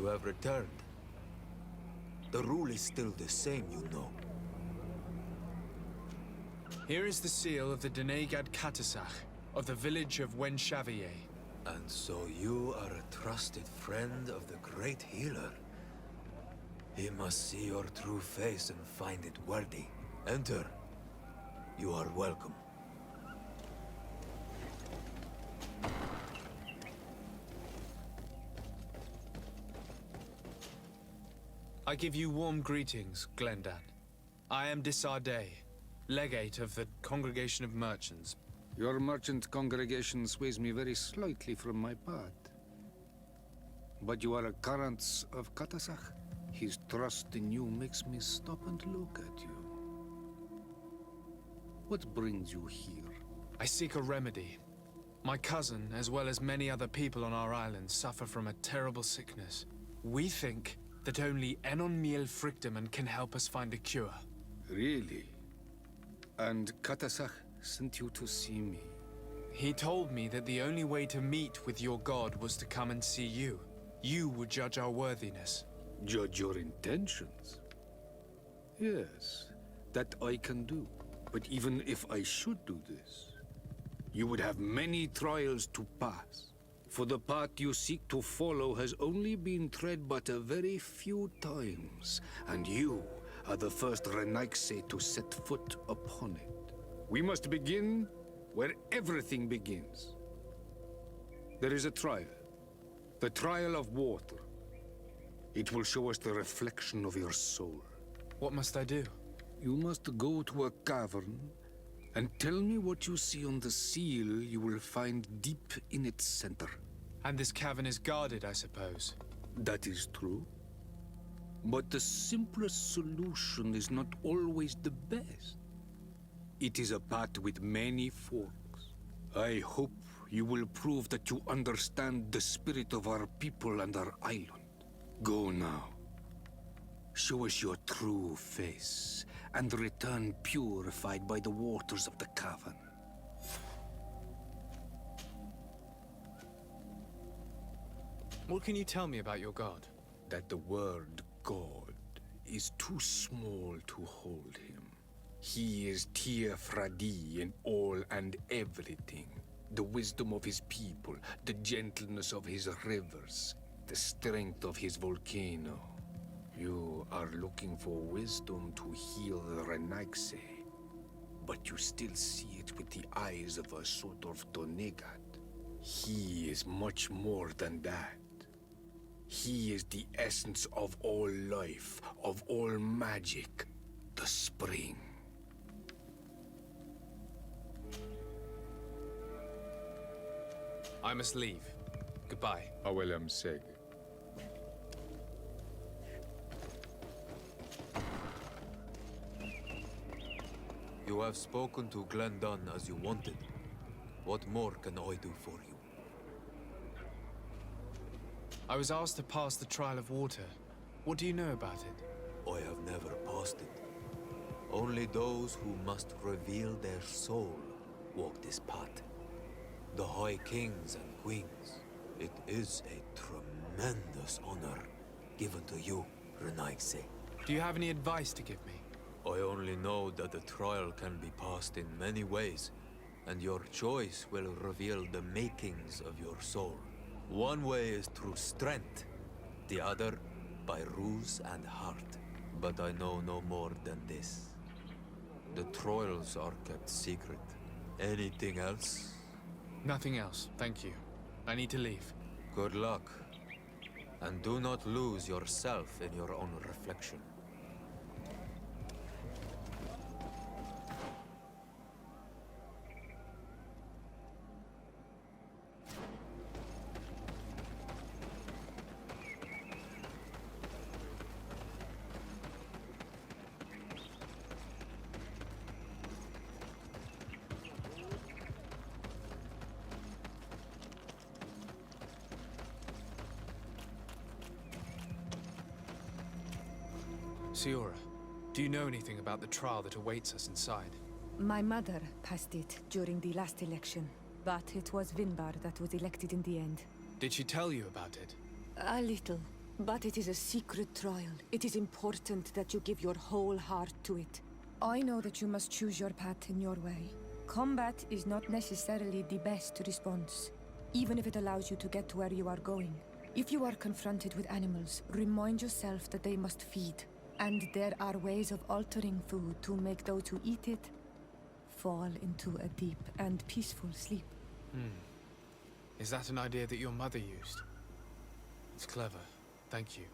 You have returned. The rule is still the same, you know. Here is the seal of the Denegad Katasach, of the village of Wenshavier. And so you are a trusted friend of the great healer. He must see your true face and find it worthy. Enter. You are welcome. I give you warm greetings, Glendan. I am Disarday, legate of the Congregation of Merchants. Your merchant congregation sways me very slightly from my path. But you are a current of Katasach. His trust in you makes me stop and look at you. What brings you here? I seek a remedy. My cousin, as well as many other people on our island, suffer from a terrible sickness. We think that only Enon Miel Frictamen can help us find a cure. Really? And Katasach sent you to see me? He told me that the only way to meet with your god was to come and see you. You would judge our worthiness. Judge your intentions? Yes, that I can do. But even if I should do this, you would have many trials to pass. For the path you seek to follow has only been tread but a very few times, and you are the first Renaigse to set foot upon it. We must begin where everything begins. There is a trial. The trial of water. It will show us the reflection of your soul. What must I do? You must go to a cavern and tell me what you see on the seal you will find deep in its center. And this cavern is guarded, I suppose. That is true. But the simplest solution is not always the best. It is a path with many forks. I hope you will prove that you understand the spirit of our people and our island. Go now. Show us your true face, and return purified by the waters of the cavern. What can you tell me about your god? That the word God is too small to hold him. He is Tia Fradi in all and everything. The wisdom of his people, the gentleness of his rivers, the strength of his volcano. You are looking for wisdom to heal the Renaigse, but you still see it with the eyes of a sort of Donegat. He is much more than that. He is the essence of all life, of all magic, the spring. I must leave. Goodbye. Awelam Seg. You have spoken to Glendan as you wanted. What more can I do for you? I was asked to pass the trial of water. What do you know about it? I have never passed it. Only those who must reveal their soul walk this path. The High Kings and Queens. It is a tremendous honor given to you, Renaigse. Do you have any advice to give me? I only know that the trial can be passed in many ways, and your choice will reveal the makings of your soul. One way is through strength, the other by ruse and heart. But I know no more than this. The trials are kept secret. Anything else? Nothing else, thank you. I need to leave. Good luck. And do not lose yourself in your own reflection. Siora, do you know anything about the trial that awaits us inside? My mother passed it during the last election, but it was Vinbar that was elected in the end. Did she tell you about it? A little, But it is a secret trial. It is important that you give your whole heart to it. I know that you must choose your path in your way. Combat is not necessarily the best response, even if it allows you to get to where you are going. If you are confronted with animals, remind yourself that they must feed. And there are ways of altering food to make those who eat it fall into a deep and peaceful sleep. Is that an idea that your mother used? It's clever. Thank you.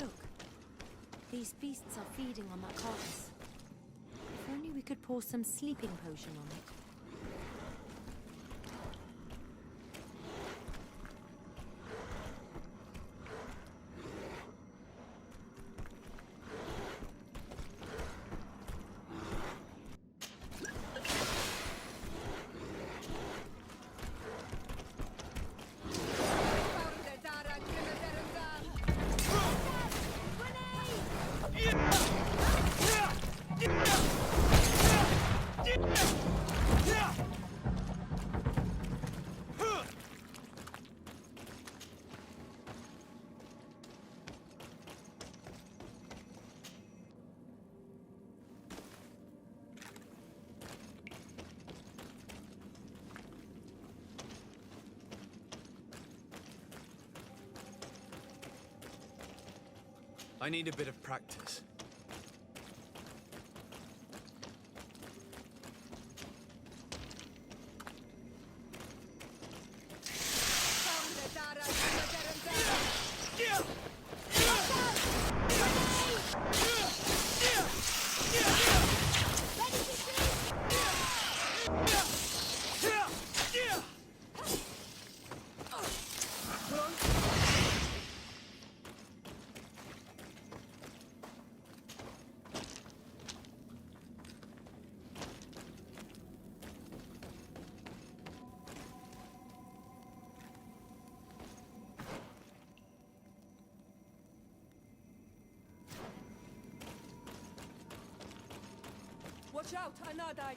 Look. These beasts are feeding on that carcass. If only we could pour some sleeping potion on it. I need a bit of practice. Watch out, Anadai!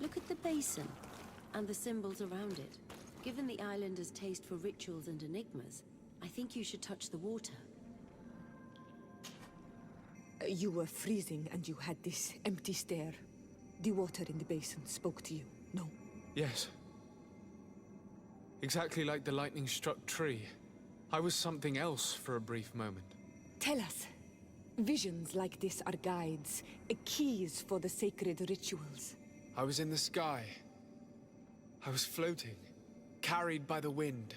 Look at the basin and the symbols around it. Given the islanders' taste for rituals and enigmas, I think you should touch the water. You were freezing and you had this empty stare. The water in the basin spoke to you, no? Yes. Exactly like the lightning-struck tree. I was something else for a brief moment. Tell us. Visions like this are guides, keys for the sacred rituals. I was in the sky. I was floating, carried by the wind.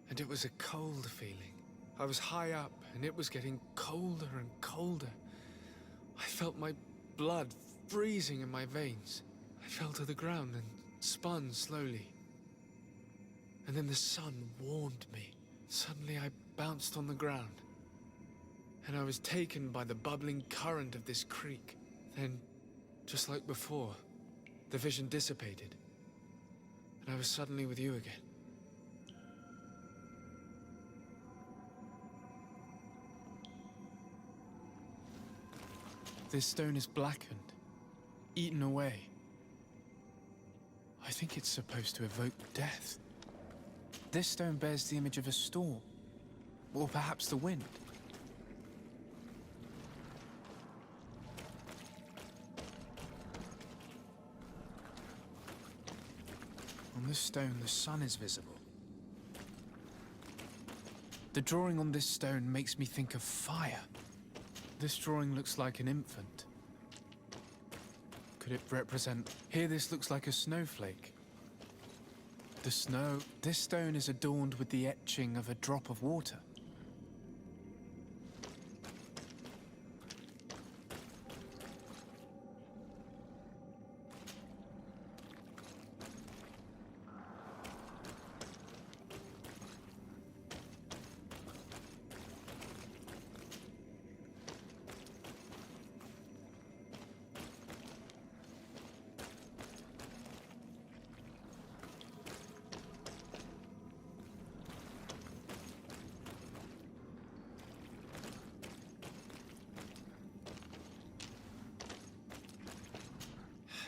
And it was a cold feeling. I was high up, and it was getting colder and colder. I felt my blood freezing in my veins. I fell to the ground and spun slowly. And then the sun warmed me. Suddenly I bounced on the ground. And I was taken by the bubbling current of this creek. Then, just like before, the vision dissipated. And I was suddenly with you again. This stone is blackened, eaten away. I think it's supposed to evoke death. This stone bears the image of a storm, or perhaps the wind. On this stone, the sun is visible. The drawing on this stone makes me think of fire. This drawing looks like an infant. Could it represent... Here this looks like a snowflake. This stone is adorned with the etching of a drop of water.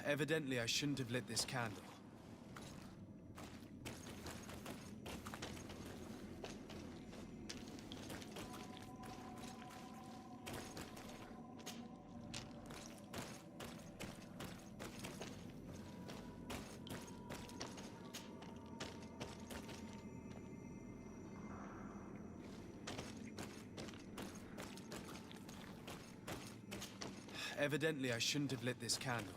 Evidently, I shouldn't have lit this candle. Evidently, I shouldn't have lit this candle.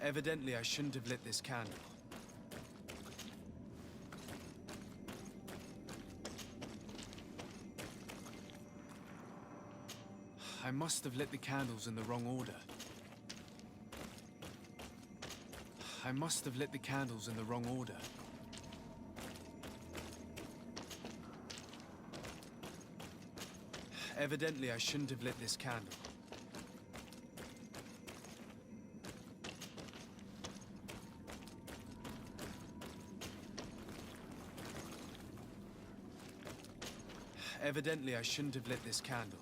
Evidently, I shouldn't have lit this candle. I must have lit the candles in the wrong order. I must have lit the candles in the wrong order. Evidently, I shouldn't have lit this candle. Evidently, I shouldn't have lit this candle.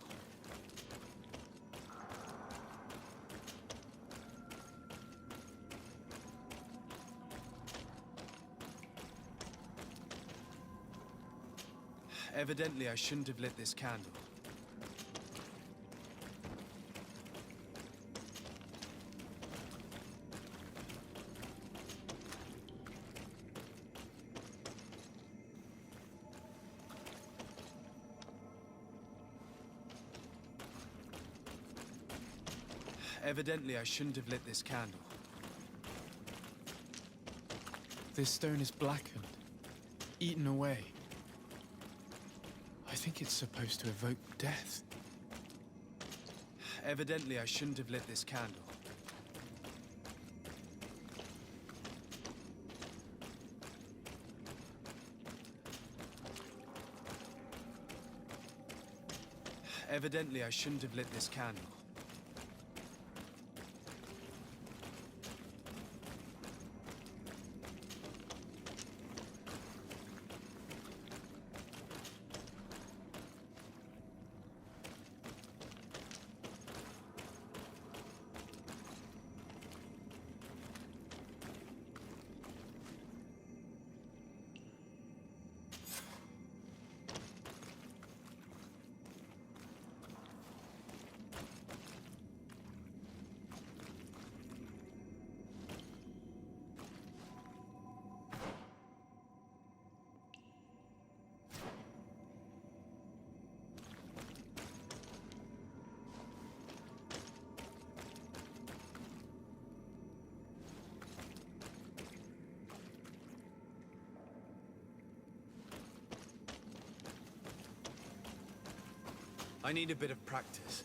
Evidently, I shouldn't have lit this candle. Evidently, I shouldn't have lit this candle. This stone is blackened, eaten away. I think it's supposed to evoke death. Evidently, I shouldn't have lit this candle. Evidently, I shouldn't have lit this candle. I need a bit of practice.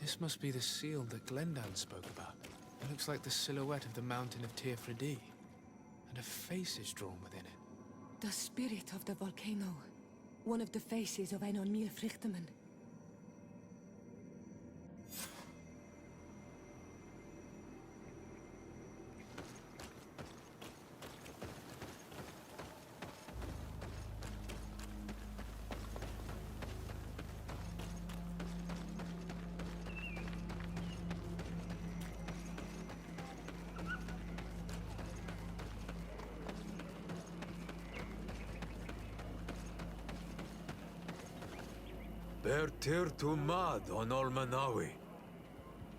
This must be the seal that Glendan spoke about. It looks like the silhouette of the mountain of Teofredi, and a face is drawn within it. The spirit of the volcano. One of the faces of Einon Míl Frichtemann. Tir to mad on Almanawi.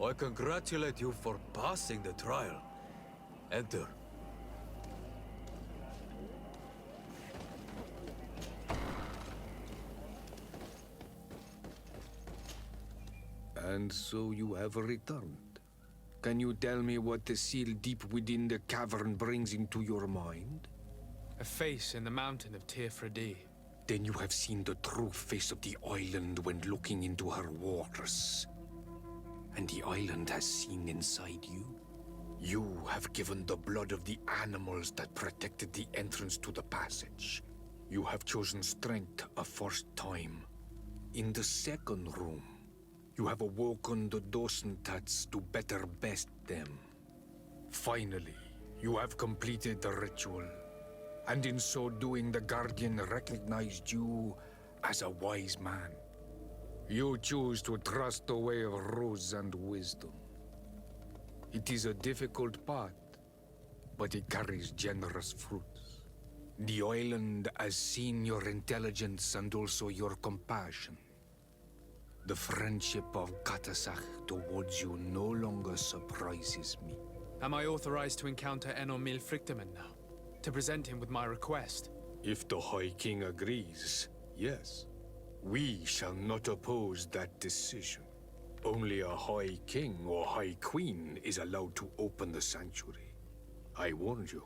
I congratulate you for passing the trial. Enter. And so you have returned. Can you tell me what the seal deep within the cavern brings into your mind? A face in the mountain of Tir-Fredi. Then you have seen the true face of the island when looking into her waters. And the island has seen inside you. You have given the blood of the animals that protected the entrance to the passage. You have chosen strength a first time. In the second room, you have awoken the Dosentats to better best them. Finally, you have completed the ritual. And in so doing, the Guardian recognized you as a wise man. You choose to trust the way of ruse and wisdom. It is a difficult path, but it carries generous fruits. The island has seen your intelligence and also your compassion. The friendship of Katasach towards you no longer surprises me. Am I authorized to encounter Enon Milfrictamen now? To present him with my request? If the High King agrees, yes. We shall not oppose that decision. Only a High King or High Queen is allowed to open the sanctuary. I warned you.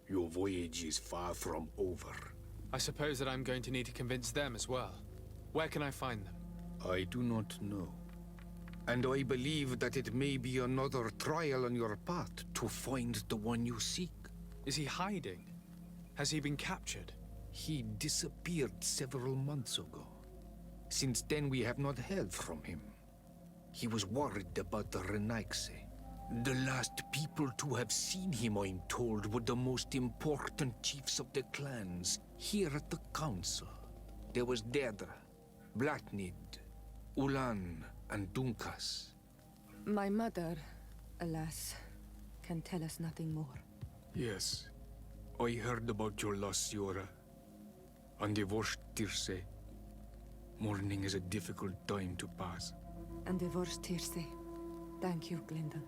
Your voyage is far from over. I suppose that I'm going to need to convince them as well. Where can I find them? I do not know. And I believe that it may be another trial on your path to find the one you seek. Is he hiding? Has he been captured? He disappeared several months ago. Since then, we have not heard from him. He was worried about the Renaigse. The last people to have seen him, I'm told, were the most important chiefs of the clans here at the council. There was Deirdre, Blatnid, Ulan, and Dunkas. My mother, alas, can tell us nothing more. Yes, I heard about your loss, Siora. And the worst Tirse. Mourning is a difficult time to pass. And divorced Tirse. Thank you, Glinda.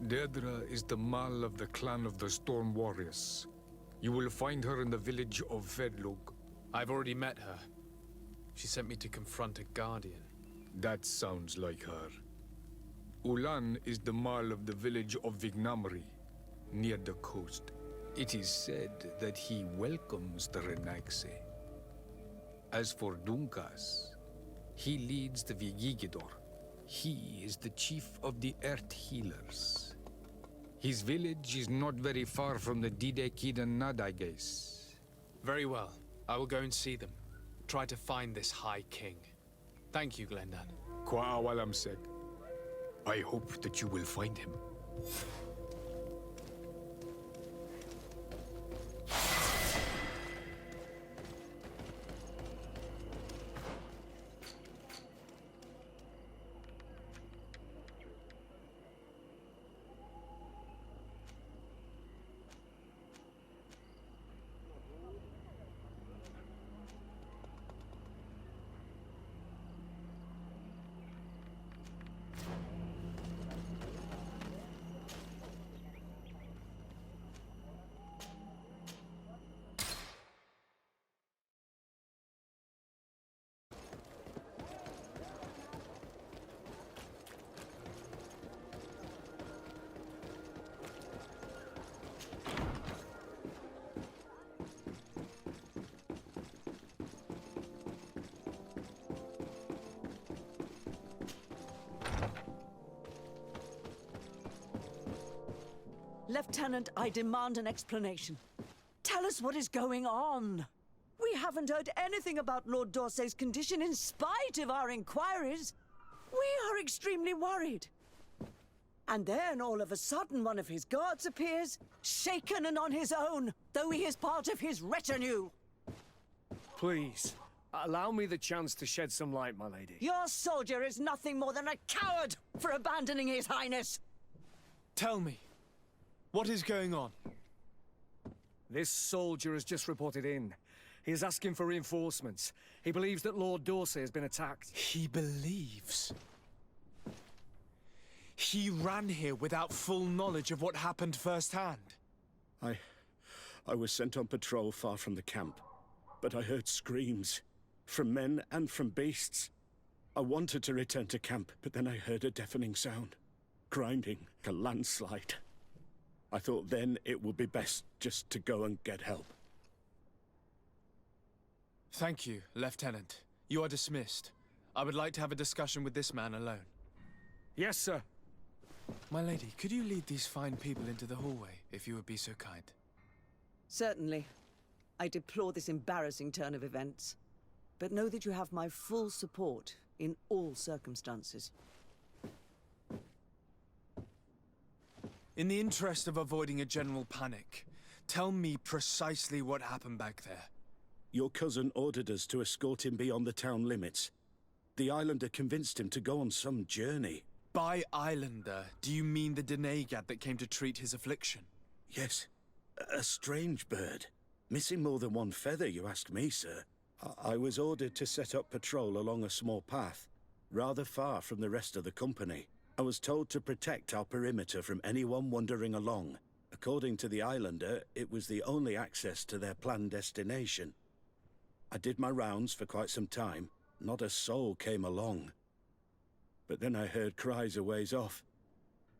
Deirdre is the Mal of the clan of the Storm Warriors. You will find her in the village of Vedlug. I've already met her. She sent me to confront a guardian. That sounds like her. Ulan is the Mal of the village of Vignamri, near the coast. It is said that he welcomes the Renaigse. As for Dunkas, he leads the Vigigidor. He is the chief of the Earth Healers. His village is not very far from the Didekid and Nadages. Very well. I will go and see them. Try to find this High King. Thank you, Glendan. Kwa'awalamsek. I hope that you will find him. Lieutenant, I demand an explanation. Tell us what is going on. We haven't heard anything about Lord Dorsey's condition in spite of our inquiries. We are extremely worried. And then, all of a sudden, one of his guards appears, shaken and on his own, though he is part of his retinue. Please, allow me the chance to shed some light, my lady. Your soldier is nothing more than a coward for abandoning his highness. Tell me, what is going on? This soldier has just reported in He is asking for reinforcements. He believes that Lord Dorsey has been attacked. He believes. He ran here without full knowledge of what happened firsthand. I was sent on patrol far from the camp, but I heard screams, from men and from beasts. I wanted to return to camp, but then I heard a deafening sound. Grinding, a landslide. I thought then it would be best just to go and get help. Thank you, Lieutenant. You are dismissed. I would like to have a discussion with this man alone. Yes, sir. My lady, could you lead these fine people into the hallway, if you would be so kind? Certainly. I deplore this embarrassing turn of events. But know that you have my full support in all circumstances. In the interest of avoiding a general panic, tell me precisely what happened back there. Your cousin ordered us to escort him beyond the town limits. The Islander convinced him to go on some journey. By Islander, do you mean the Denegad that came to treat his affliction? Yes, a strange bird. Missing more than one feather, you ask me, sir. I was ordered to set up patrol along a small path, rather far from the rest of the company. I was told to protect our perimeter from anyone wandering along. According to the Islander, it was the only access to their planned destination. I did my rounds for quite some time. Not a soul came along. But then I heard cries a ways off,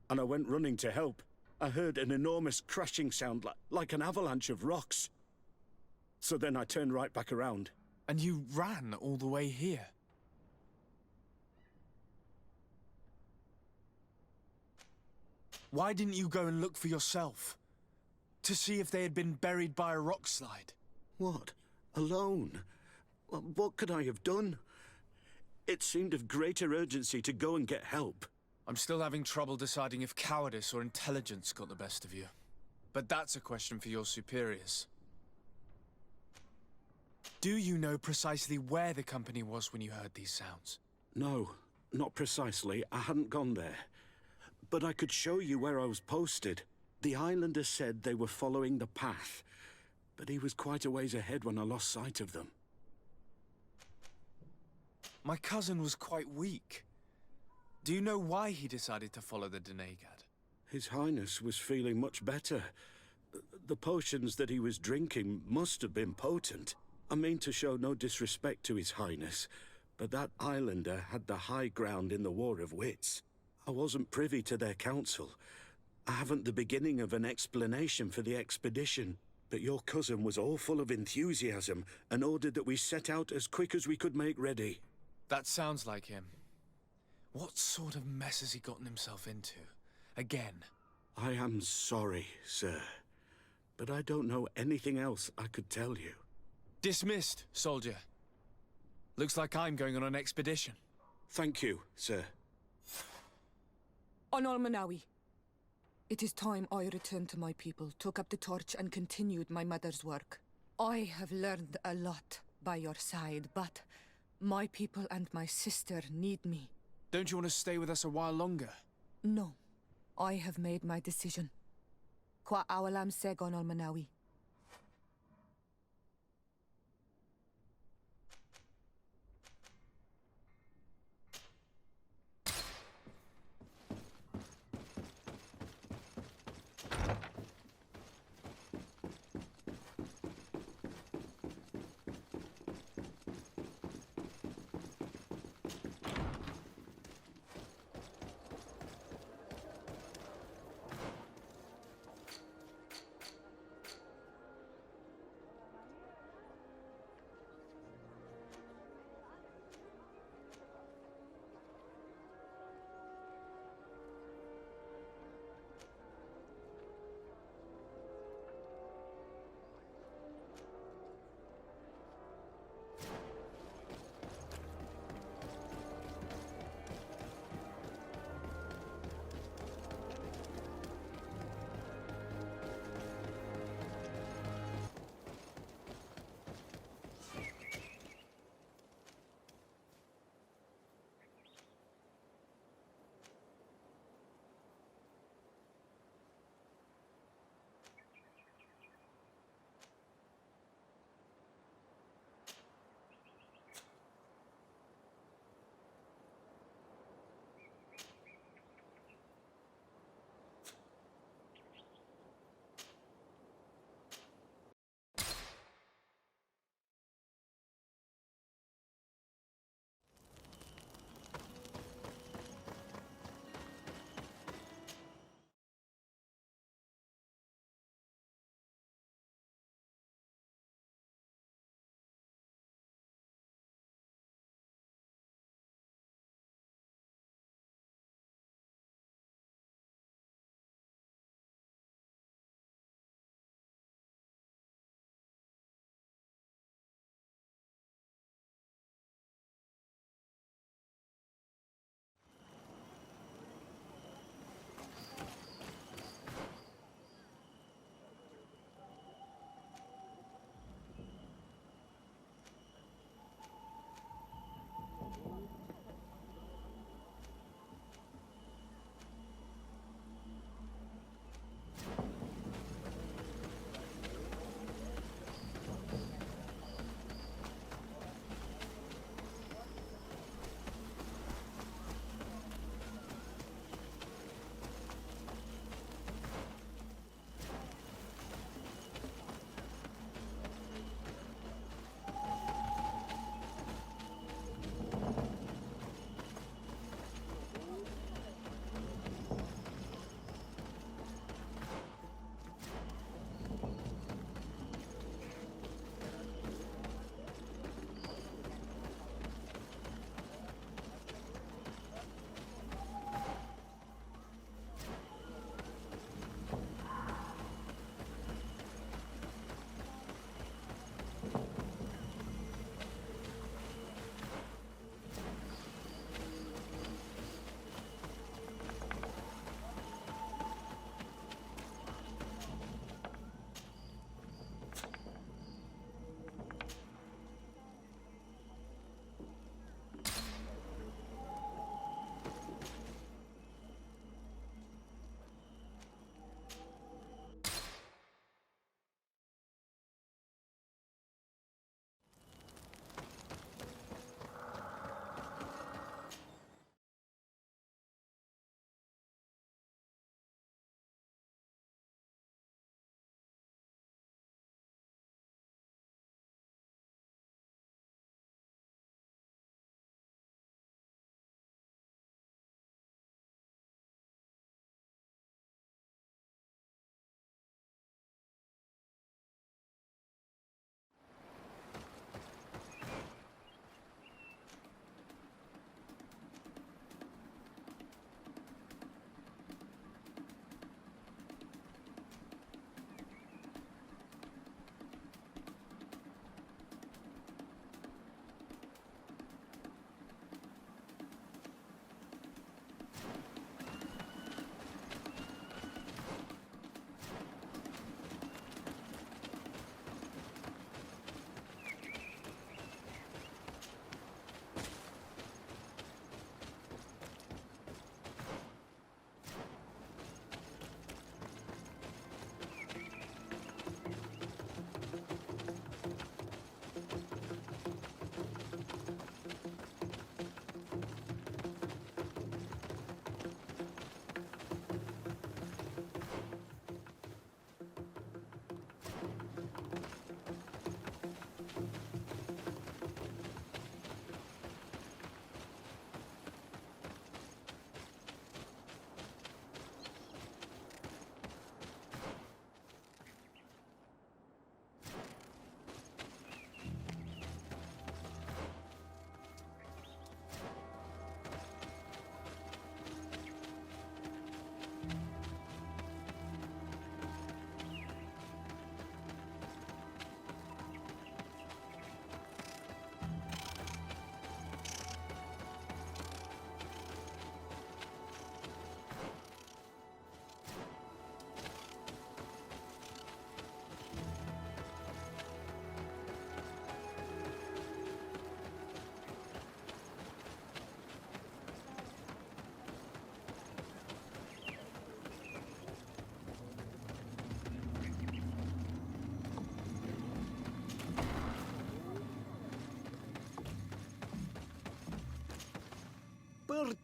and I went running to help. I heard an enormous crashing sound like an avalanche of rocks. So then I turned right back around. And you ran all the way here? Why didn't you go and look for yourself? To see if they had been buried by a rock slide? What? Alone? What could I have done? It seemed of greater urgency to go and get help. I'm still having trouble deciding if cowardice or intelligence got the best of you. But that's a question for your superiors. Do you know precisely where the company was when you heard these sounds? No, not precisely. I hadn't gone there. But I could show you where I was posted. The Islander said they were following the path, but he was quite a ways ahead when I lost sight of them. My cousin was quite weak. Do you know why he decided to follow the Denegad? His Highness was feeling much better. The potions that he was drinking must have been potent. I mean to show no disrespect to His Highness, but that Islander had the high ground in the War of Wits. I wasn't privy to their counsel. I haven't the beginning of an explanation for the expedition, but your cousin was all full of enthusiasm and ordered that we set out as quick as we could make ready. That sounds like him. What sort of mess has he gotten himself into? Again? I am sorry, sir, but I don't know anything else I could tell you. Dismissed, soldier. Looks like I'm going on an expedition. Thank you, sir. On Almanawi. It is time I returned to my people, took up the torch and continued my mother's work. I have learned a lot by your side, but my people and my sister need me. Don't you want to stay with us a while longer? No. I have made my decision. Kwa awalam segon Almanawi.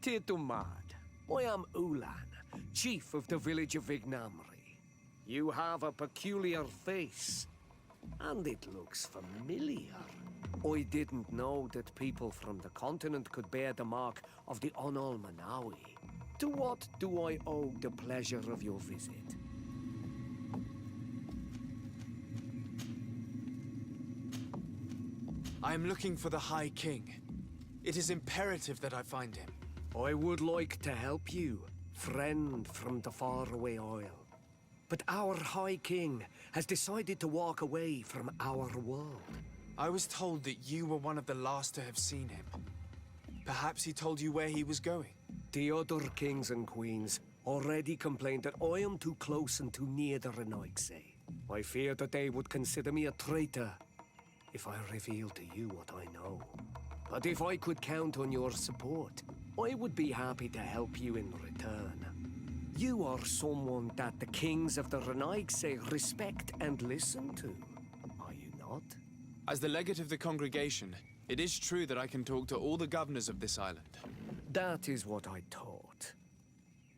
too mad. I am Ulan, chief of the village of Vignamri. You have a peculiar face, and it looks familiar. I didn't know that people from the continent could bear the mark of the Onol Manawi. To what do I owe the pleasure of your visit? I am looking for the High King. It is imperative that I find him. I would like to help you, friend from the faraway isle. But our High King has decided to walk away from our world. I was told that you were one of the last to have seen him. Perhaps he told you where he was going? The other kings and queens already complained that I am too close and too near the Renaigse. I fear that they would consider me a traitor if I reveal to you what I know. But if I could count on your support, I would be happy to help you in return. You are someone that the kings of the Renaigse respect and listen to, are you not? As the legate of the congregation, it is true that I can talk to all the governors of this island. That is what I thought.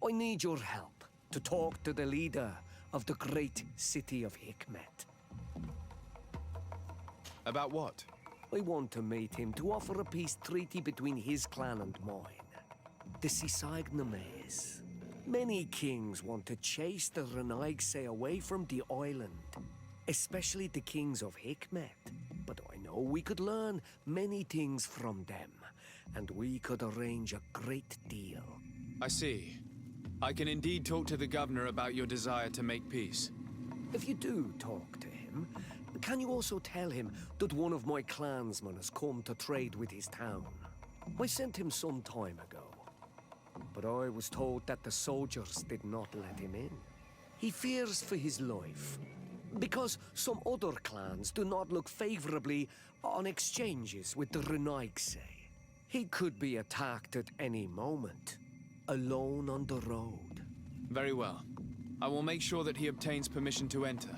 I need your help to talk to the leader of the great city of Hikmet. About what? I want to meet him to offer a peace treaty between his clan and mine. The Sisagnames. Many kings want to chase the Renaigse away from the island, especially the kings of Hikmet. But I know we could learn many things from them, and we could arrange a great deal. I see. I can indeed talk to the governor about your desire to make peace. If you do talk to him, can you also tell him that one of my clansmen has come to trade with his town? I sent him some time ago, but I was told that the soldiers did not let him in. He fears for his life, because some other clans do not look favorably on exchanges with the Renaigse. He could be attacked at any moment, alone on the road. Very well. I will make sure that he obtains permission to enter.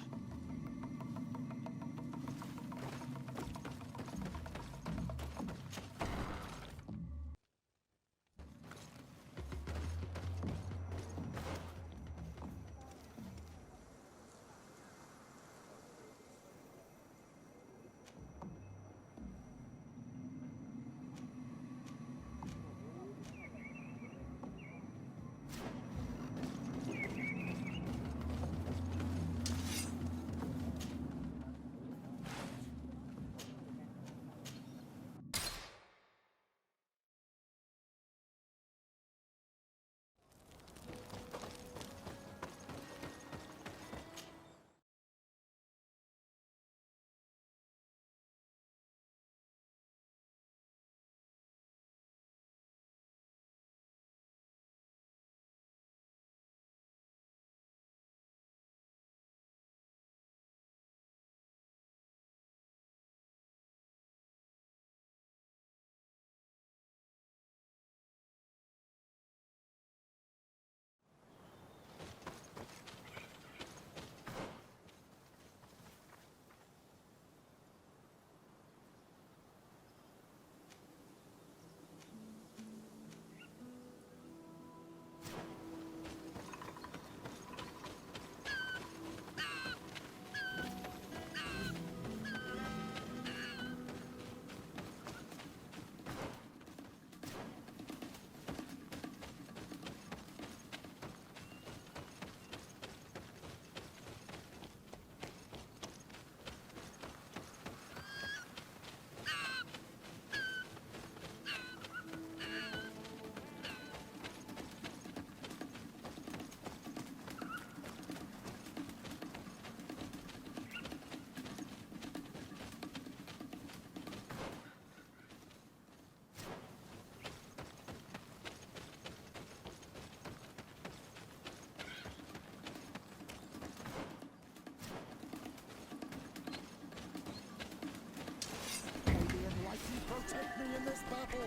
Protect me in this battle!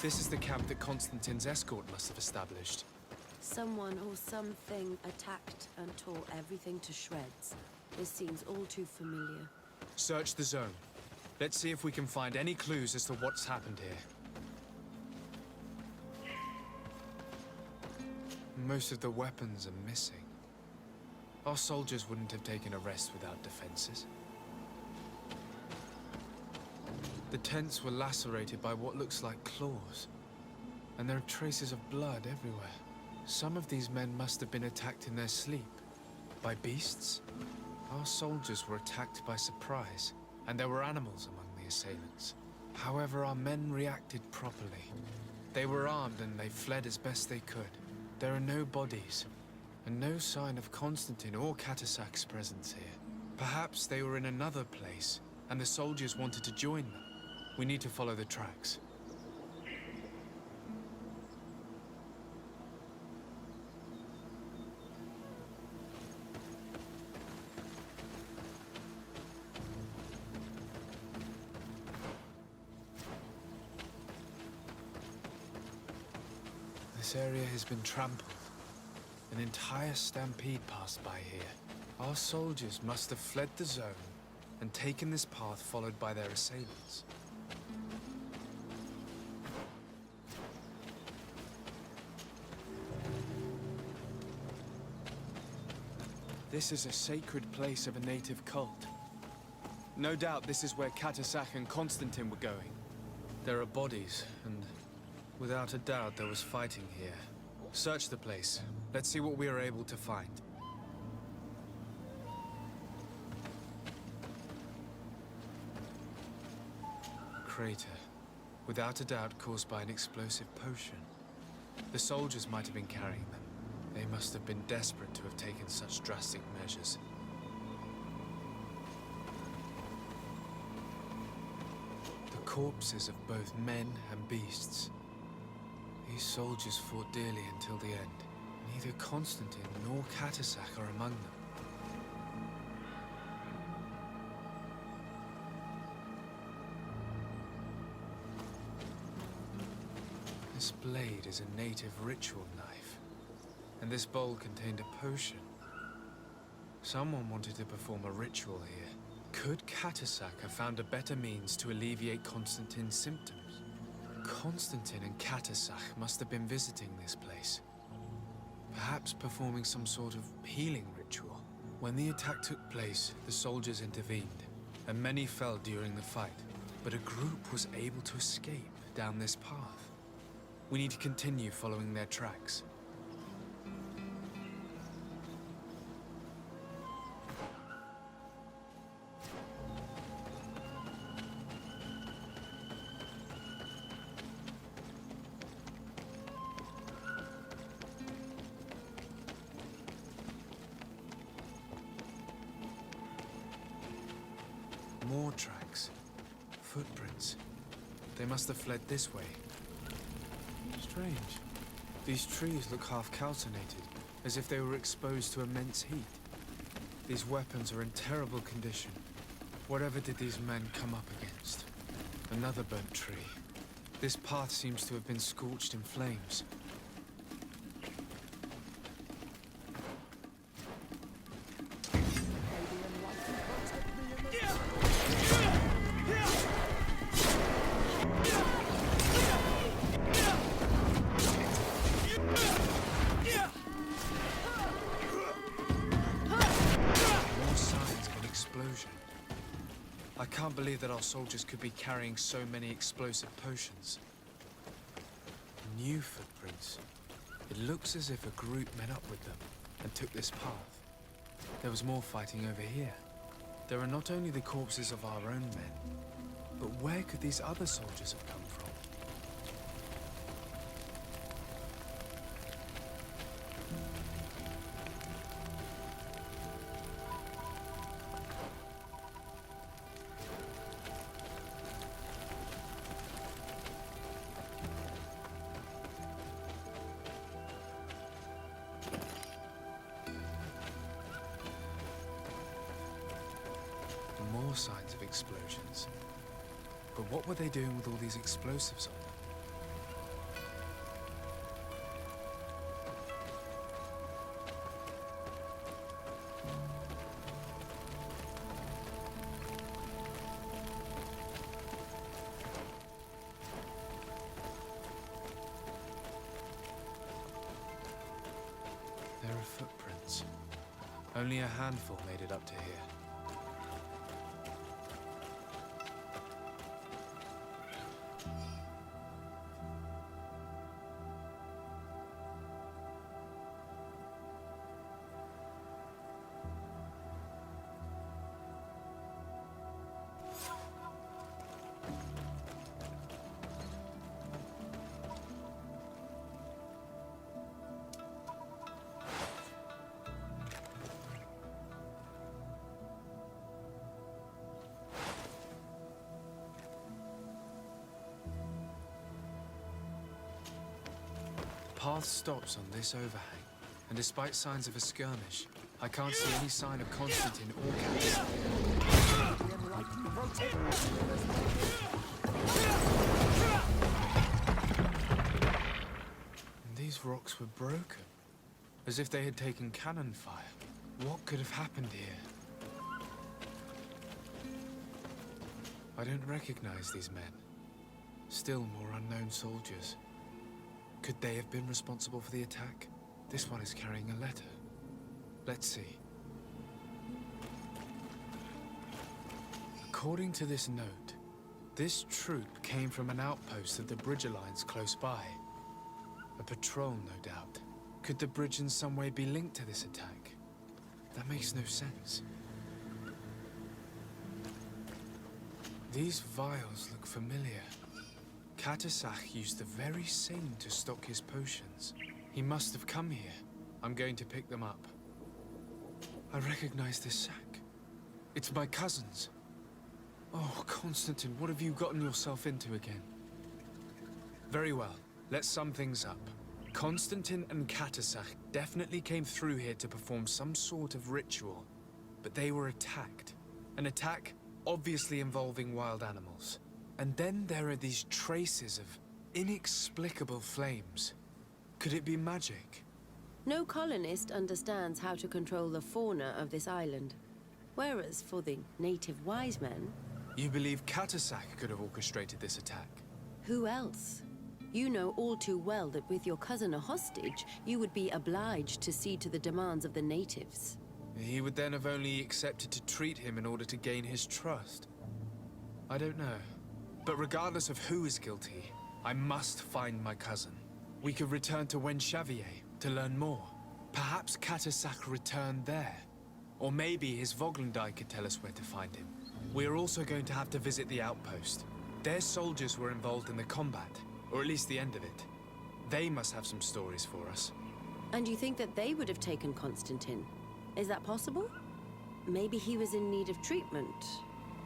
This is the camp that Constantin's escort must have established. Someone or something attacked and tore everything to shreds. This seems all too familiar. Search the zone. Let's see if we can find any clues as to what's happened here. Most of the weapons are missing. Our soldiers wouldn't have taken a rest without defenses. The tents were lacerated by what looks like claws, and there are traces of blood everywhere. Some of these men must have been attacked in their sleep. By beasts? Our soldiers were attacked by surprise, and there were animals among the assailants. However, our men reacted properly. They were armed and they fled as best they could. There are no bodies, and no sign of Constantin or Catasac's presence here. Perhaps they were in another place, and the soldiers wanted to join them. We need to follow the tracks. This area has been trampled. An entire stampede passed by here. Our soldiers must have fled the zone and taken this path followed by their assailants. This is a sacred place of a native cult. No doubt this is where Catasac and Constantin were going. There are bodies, and without a doubt there was fighting here. Search the place. Let's see what we are able to find. Crater. Without a doubt caused by an explosive potion. The soldiers might have been carrying them. They must have been desperate to have taken such drastic measures. The corpses of both men and beasts. These soldiers fought dearly until the end. Neither Constantin nor Catasac are among them. This blade is a native ritual knife, and this bowl contained a potion. Someone wanted to perform a ritual here. Could Catasac have found a better means to alleviate Constantin's symptoms? Constantin and Catasac must have been visiting this place. Perhaps performing some sort of healing ritual. When the attack took place, the soldiers intervened, and many fell during the fight. But a group was able to escape down this path. We need to continue following their tracks. More tracks. Footprints. They must have fled this way. Strange. These trees look half calcinated, as if they were exposed to immense heat. These weapons are in terrible condition. Whatever did these men come up against? Another burnt tree. This path seems to have been scorched in flames. I can't believe that our soldiers could be carrying so many explosive potions. New footprints. It looks as if a group met up with them and took this path. There was more fighting over here. There are not only the corpses of our own men, but where could these other soldiers have come from? More signs of explosions. But what were they doing with all these explosives on them? of footprints. Only a handful made it up to here. Path stops on this overhang, and despite signs of a skirmish, I can't see any sign of Constantin or Catus. And these rocks were broken, as if they had taken cannon fire. What could have happened here? I don't recognize these men. Still more unknown soldiers. Could they have been responsible for the attack? This one is carrying a letter. Let's see. According to this note, this troop came from an outpost of the Bridge Alliance close by. A patrol, no doubt. Could the bridge in some way be linked to this attack? That makes no sense. These vials look familiar. Catasach used the very same to stock his potions. He must have come here. I'm going to pick them up. I recognize this sack. It's my cousin's. Oh, Constantin, what have you gotten yourself into again? Very well. Let's sum things up. Constantin and Catasach definitely came through here to perform some sort of ritual, but they were attacked. An attack obviously involving wild animals. And then there are these traces of inexplicable flames. Could it be magic? No colonist understands how to control the fauna of this island. Whereas for the native wise men... You believe Catasach could have orchestrated this attack? Who else? You know all too well that with your cousin a hostage, you would be obliged to cede to the demands of the natives. He would then have only accepted to treat him in order to gain his trust. I don't know. But regardless of who is guilty, I must find my cousin. We could return to Wen Xavier to learn more. Perhaps Catasach returned there. Or maybe his Voglendai could tell us where to find him. We're also going to have to visit the outpost. Their soldiers were involved in the combat, or at least the end of it. They must have some stories for us. And you think that they would have taken Constantin? Is that possible? Maybe he was in need of treatment.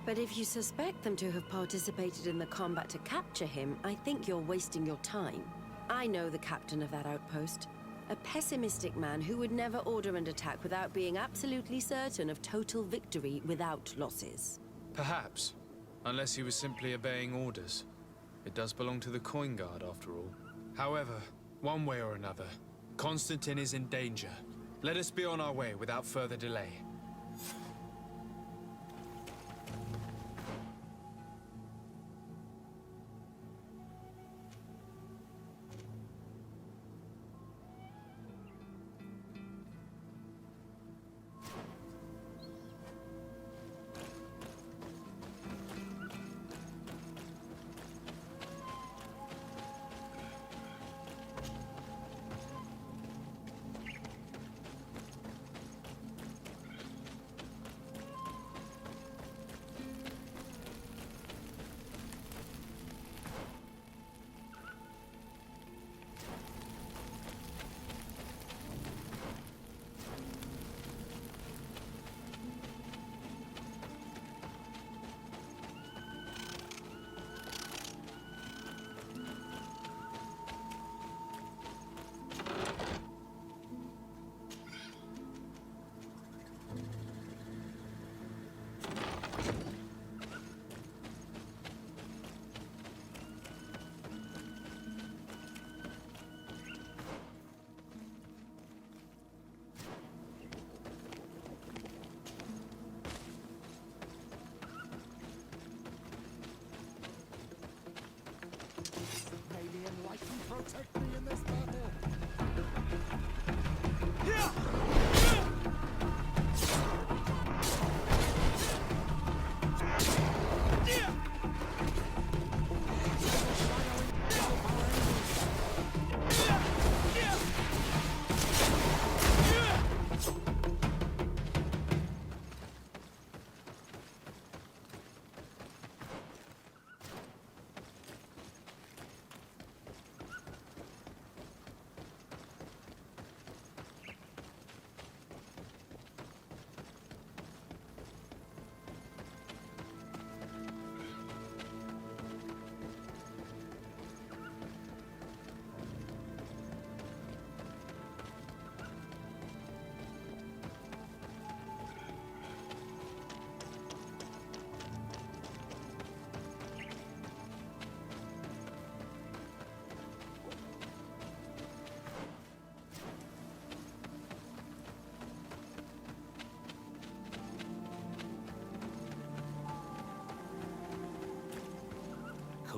But if you suspect them to have participated in the combat to capture him, I think you're wasting your time. I know the captain of that outpost. A pessimistic man who would never order an attack without being absolutely certain of total victory without losses. Perhaps. Unless he was simply obeying orders. It does belong to the Coin Guard, after all. However, one way or another, Constantin is in danger. Let us be on our way without further delay.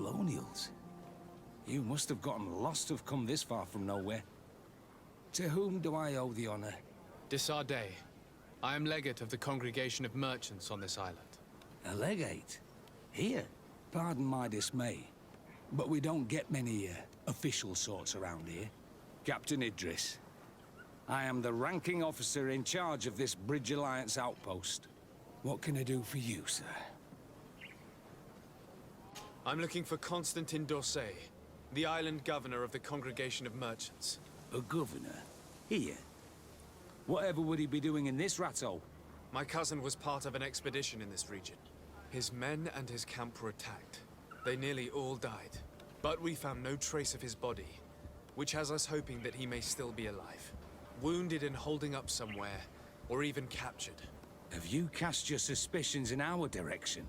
colonials. You must have gotten lost to have come this far from nowhere. To whom do I owe the honor? Desardet. I am legate of the Congregation of Merchants on this island. A legate? Here? Pardon my dismay, but we don't get many official sorts around here. Captain Idris. I am the ranking officer in charge of this Bridge Alliance outpost. What can I do for you, sir? I'm looking for Constantin d'Orsay, the island governor of the Congregation of Merchants. A governor? Here? Whatever would he be doing in this rattle? My cousin was part of an expedition in this region. His men and his camp were attacked. They nearly all died. But we found no trace of his body, which has us hoping that he may still be alive. Wounded and holding up somewhere, or even captured. Have you cast your suspicions in our direction?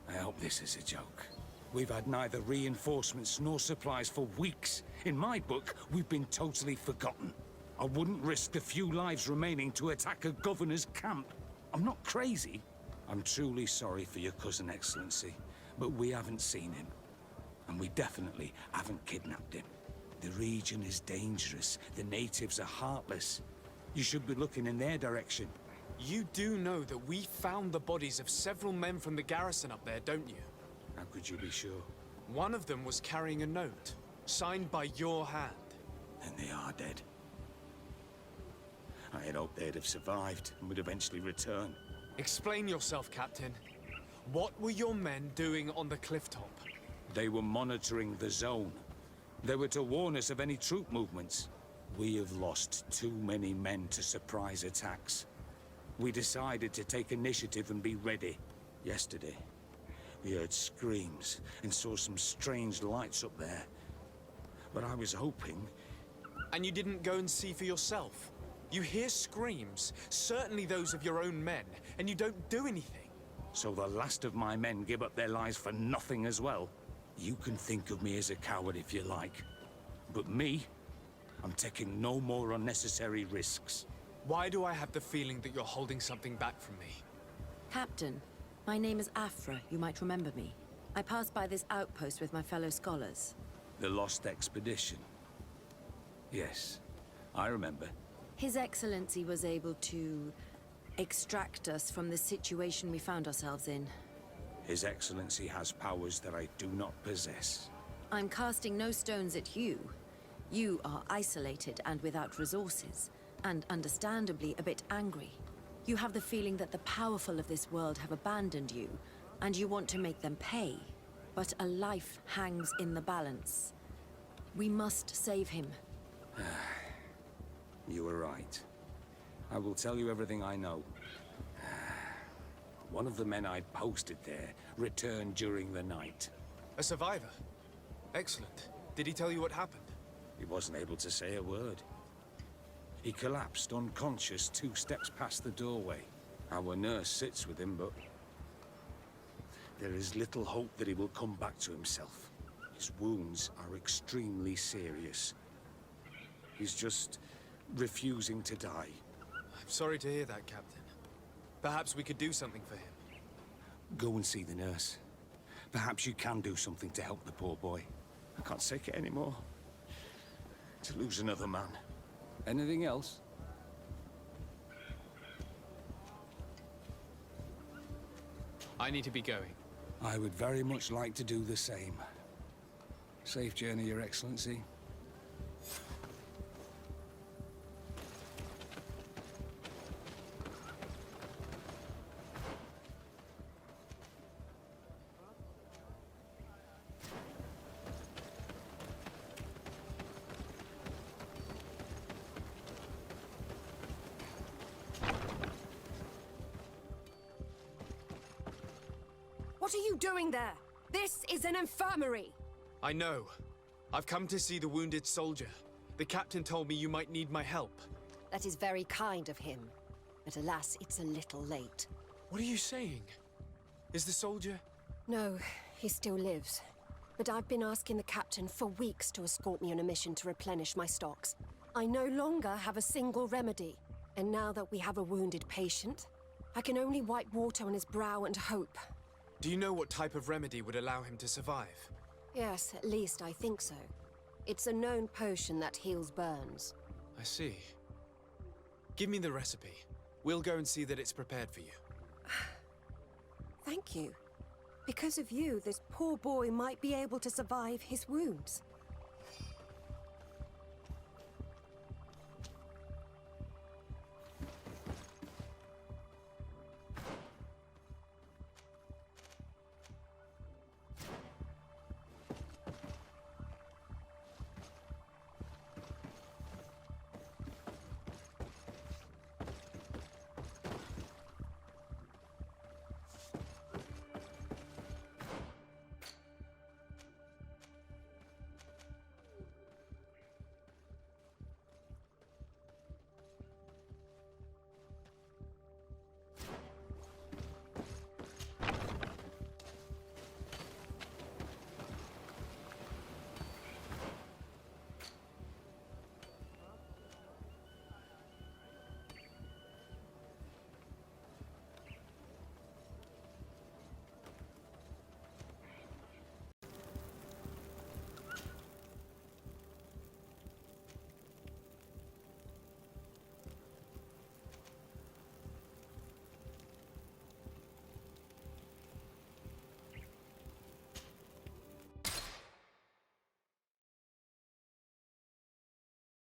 I hope this is a joke. We've had neither reinforcements nor supplies for weeks. In my book, we've been totally forgotten. I wouldn't risk the few lives remaining to attack a governor's camp. I'm not crazy. I'm truly sorry for your cousin, Excellency, but we haven't seen him. And we definitely haven't kidnapped him. The region is dangerous. The natives are heartless. You should be looking in their direction. You do know that we found the bodies of several men from the garrison up there, don't you? How could you be sure? One of them was carrying a note, signed by your hand. And they are dead. I had hoped they'd have survived and would eventually return. Explain yourself, Captain. What were your men doing on the cliff top? They were monitoring the zone. They were to warn us of any troop movements. We have lost too many men to surprise attacks. We decided to take initiative and be ready. Yesterday, we heard screams and saw some strange lights up there. But I was hoping... And you didn't go and see for yourself? You hear screams, certainly those of your own men, and you don't do anything. So the last of my men give up their lives for nothing as well? You can think of me as a coward if you like. But me, I'm taking no more unnecessary risks. Why do I have the feeling that you're holding something back from me? Captain, my name is Afra. You might remember me. I passed by this outpost with my fellow scholars. The Lost Expedition. Yes, I remember. His Excellency was able to extract us from the situation we found ourselves in. His Excellency has powers that I do not possess. I'm casting no stones at you. You are isolated and without resources, and understandably a bit angry. You have the feeling that the powerful of this world have abandoned you, and you want to make them pay. But a life hangs in the balance. We must save him. You were right. I will tell you everything I know. One of the men I'd posted there returned during the night. A survivor? Excellent. Did he tell you what happened? He wasn't able to say a word. He collapsed unconscious 2 steps past the doorway. Our nurse sits with him, but there is little hope that he will come back to himself. His wounds are extremely serious. He's just refusing to die. I'm sorry to hear that, Captain. Perhaps we could do something for him. Go and see the nurse. Perhaps you can do something to help the poor boy. I can't take it anymore. To lose another man. Anything else? I need to be going. I would very much like to do the same. Safe journey, Your Excellency. What are you doing there? This is an infirmary! I know. I've come to see the wounded soldier. The captain told me you might need my help. That is very kind of him. But alas, it's a little late. What are you saying? Is the soldier... No, he still lives. But I've been asking the captain for weeks to escort me on a mission to replenish my stocks. I no longer have a single remedy. And now that we have a wounded patient, I can only wipe water on his brow and hope. Do you know what type of remedy would allow him to survive? Yes, at least I think so. It's a known potion that heals burns. I see. Give me the recipe. We'll go and see that it's prepared for you. Thank you. Because of you, this poor boy might be able to survive his wounds.